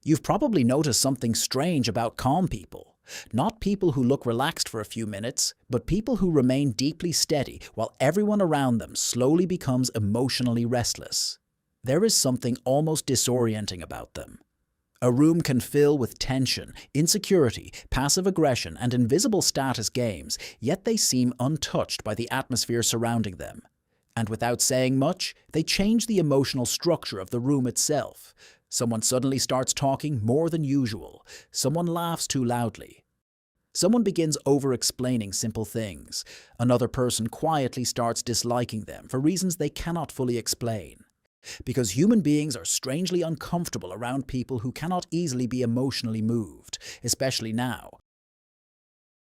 You've probably noticed something strange about calm people. Not people who look relaxed for a few minutes, but people who remain deeply steady while everyone around them slowly becomes emotionally restless. There is something almost disorienting about them. A room can fill with tension, insecurity, passive aggression, and invisible status games, yet they seem untouched by the atmosphere surrounding them. And without saying much, they change the emotional structure of the room itself. Someone suddenly starts talking more than usual. Someone laughs too loudly. Someone begins over-explaining simple things. Another person quietly starts disliking them for reasons they cannot fully explain. Because human beings are strangely uncomfortable around people who cannot easily be emotionally moved, especially now.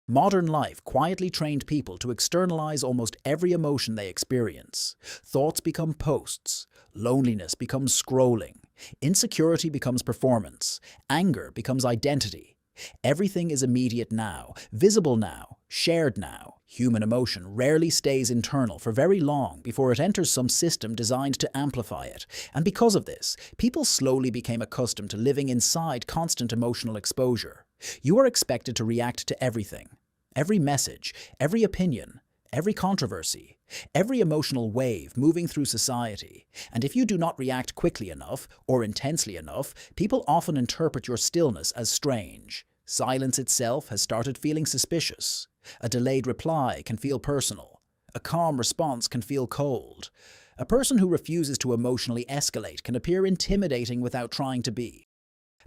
Modern life quietly trained people to externalize almost every emotion they experience. Thoughts become posts, loneliness becomes scrolling, insecurity becomes performance, anger becomes identity. Everything is immediate now, visible now, shared now. Human emotion rarely stays internal for very long before it enters some system designed to amplify it. And because of this, people slowly became accustomed to living inside constant emotional exposure. You are expected to react to everything. Every message, every opinion, every controversy, every emotional wave moving through society. And if you do not react quickly enough or intensely enough, people often interpret your stillness as strange. Silence itself has started feeling suspicious. A delayed reply can feel personal. A calm response can feel cold. A person who refuses to emotionally escalate can appear intimidating without trying to be.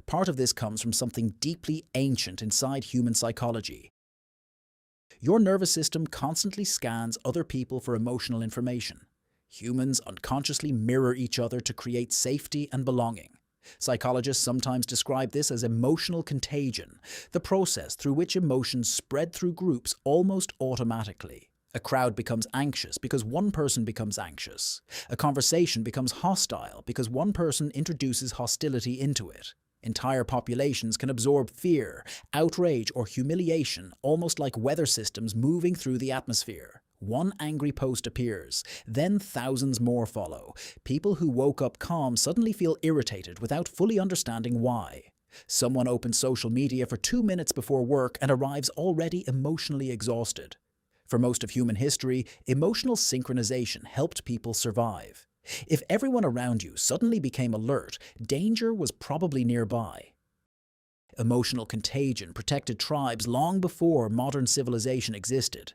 Part of this comes from something deeply ancient inside human psychology. Your nervous system constantly scans other people for emotional information. Humans unconsciously mirror each other to create safety and belonging. Psychologists sometimes describe this as emotional contagion, the process through which emotions spread through groups almost automatically. A crowd becomes anxious because one person becomes anxious. A conversation becomes hostile because one person introduces hostility into it. Entire populations can absorb fear, outrage, or humiliation almost like weather systems moving through the atmosphere. One angry post appears, then thousands more follow. People who woke up calm suddenly feel irritated without fully understanding why. Someone opens social media for 2 minutes before work and arrives already emotionally exhausted. For most of human history, emotional synchronization helped people survive. If everyone around you suddenly became alert, danger was probably nearby. Emotional contagion protected tribes long before modern civilization existed.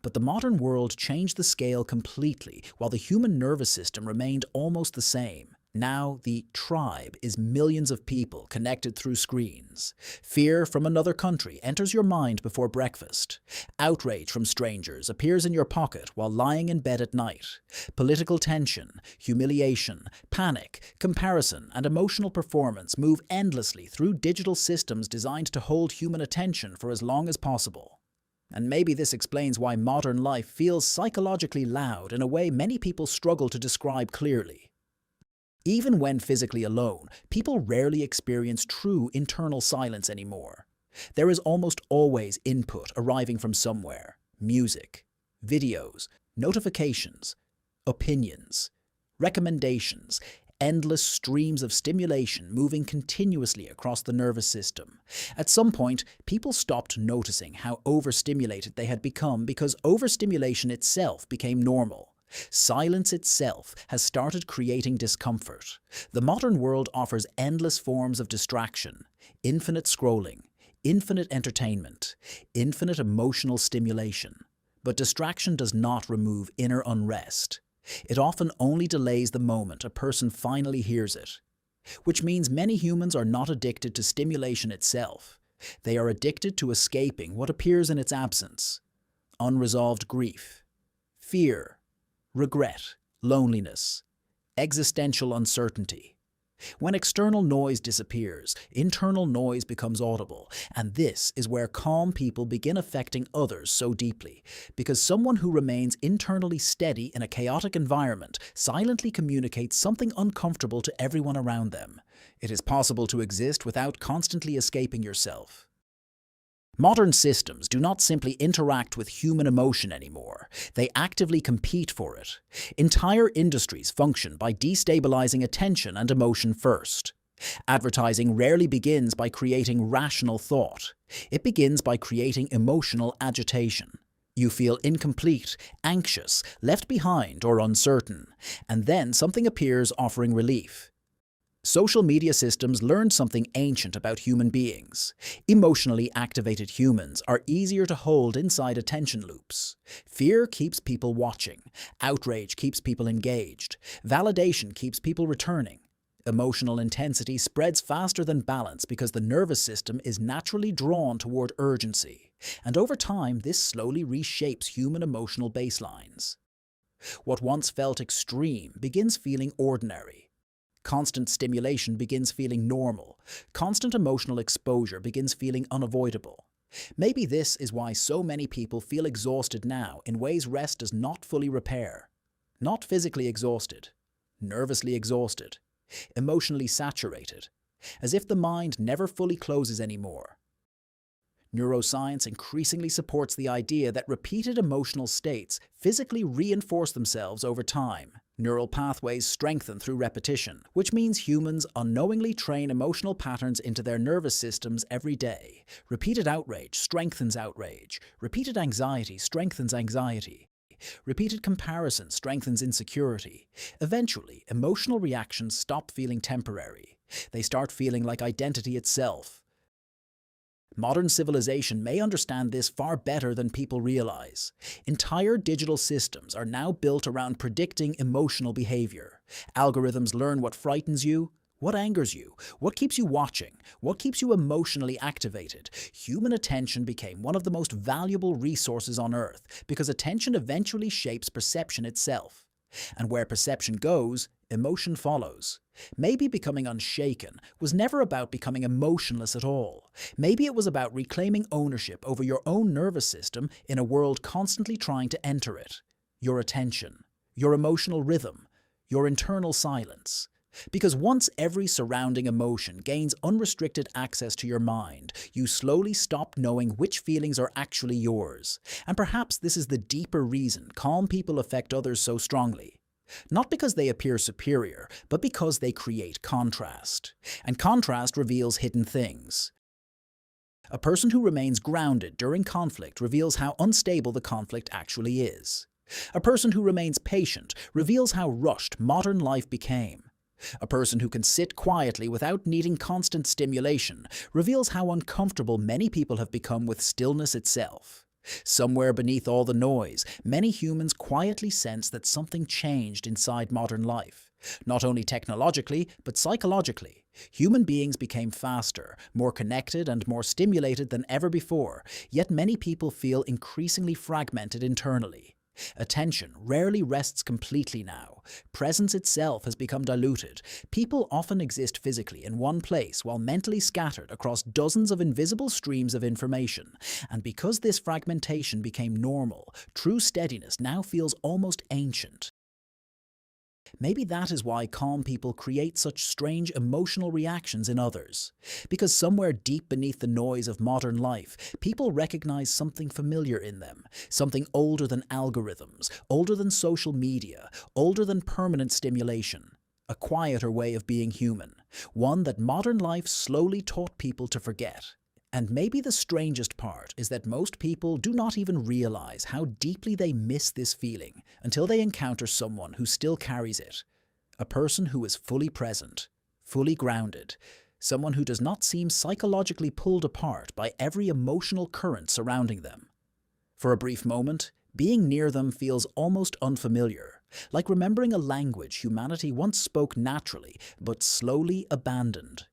But the modern world changed the scale completely, while the human nervous system remained almost the same. Now, the tribe is millions of people connected through screens. Fear from another country enters your mind before breakfast. Outrage from strangers appears in your pocket while lying in bed at night. Political tension, humiliation, panic, comparison, and emotional performance move endlessly through digital systems designed to hold human attention for as long as possible. And maybe this explains why modern life feels psychologically loud in a way many people struggle to describe clearly. Even when physically alone, people rarely experience true internal silence anymore. There is almost always input arriving from somewhere: music, videos, notifications, opinions, recommendations, endless streams of stimulation moving continuously across the nervous system. At some point, people stopped noticing how overstimulated they had become because overstimulation itself became normal. Silence itself has started creating discomfort. The modern world offers endless forms of distraction, infinite scrolling, infinite entertainment, infinite emotional stimulation. But distraction does not remove inner unrest. It often only delays the moment a person finally hears it. Which means many humans are not addicted to stimulation itself. They are addicted to escaping what appears in its absence. Unresolved grief, fear, regret, loneliness, existential uncertainty. When external noise disappears, internal noise becomes audible, and this is where calm people begin affecting others so deeply, because someone who remains internally steady in a chaotic environment silently communicates something uncomfortable to everyone around them. It is possible to exist without constantly escaping yourself. Modern systems do not simply interact with human emotion anymore. They actively compete for it. Entire industries function by destabilizing attention and emotion first. Advertising rarely begins by creating rational thought. It begins by creating emotional agitation. You feel incomplete, anxious, left behind, or uncertain, and then something appears offering relief. Social media systems learned something ancient about human beings. Emotionally activated humans are easier to hold inside attention loops. Fear keeps people watching. Outrage keeps people engaged. Validation keeps people returning. Emotional intensity spreads faster than balance because the nervous system is naturally drawn toward urgency. And over time, this slowly reshapes human emotional baselines. What once felt extreme begins feeling ordinary. Constant stimulation begins feeling normal. Constant emotional exposure begins feeling unavoidable. Maybe this is why so many people feel exhausted now in ways rest does not fully repair. Not physically exhausted, nervously exhausted, emotionally saturated, as if the mind never fully closes anymore. Neuroscience increasingly supports the idea that repeated emotional states physically reinforce themselves over time. Neural pathways strengthen through repetition, which means humans unknowingly train emotional patterns into their nervous systems every day. Repeated outrage strengthens outrage. Repeated anxiety strengthens anxiety. Repeated comparison strengthens insecurity. Eventually, emotional reactions stop feeling temporary. They start feeling like identity itself. Modern civilization may understand this far better than people realize. Entire digital systems are now built around predicting emotional behavior. Algorithms learn what frightens you, what angers you, what keeps you watching, what keeps you emotionally activated. Human attention became one of the most valuable resources on Earth because attention eventually shapes perception itself. And where perception goes, emotion follows. Maybe becoming unshaken was never about becoming emotionless at all. Maybe it was about reclaiming ownership over your own nervous system in a world constantly trying to enter it. Your attention, your emotional rhythm, your internal silence. Because once every surrounding emotion gains unrestricted access to your mind, you slowly stop knowing which feelings are actually yours. And perhaps this is the deeper reason calm people affect others so strongly. Not because they appear superior, but because they create contrast. And contrast reveals hidden things. A person who remains grounded during conflict reveals how unstable the conflict actually is. A person who remains patient reveals how rushed modern life became. A person who can sit quietly without needing constant stimulation reveals how uncomfortable many people have become with stillness itself. Somewhere beneath all the noise, many humans quietly sense that something changed inside modern life. Not only technologically, but psychologically. Human beings became faster, more connected, and more stimulated than ever before, yet many people feel increasingly fragmented internally. Attention rarely rests completely now. Presence itself has become diluted. People often exist physically in one place while mentally scattered across dozens of invisible streams of information. And because this fragmentation became normal, true steadiness now feels almost ancient. Maybe that is why calm people create such strange emotional reactions in others. Because somewhere deep beneath the noise of modern life, people recognize something familiar in them, something older than algorithms, older than social media, older than permanent stimulation. A quieter way of being human, one that modern life slowly taught people to forget. And maybe the strangest part is that most people do not even realize how deeply they miss this feeling until they encounter someone who still carries it. A person who is fully present, fully grounded, someone who does not seem psychologically pulled apart by every emotional current surrounding them. For a brief moment, being near them feels almost unfamiliar, like remembering a language humanity once spoke naturally but slowly abandoned.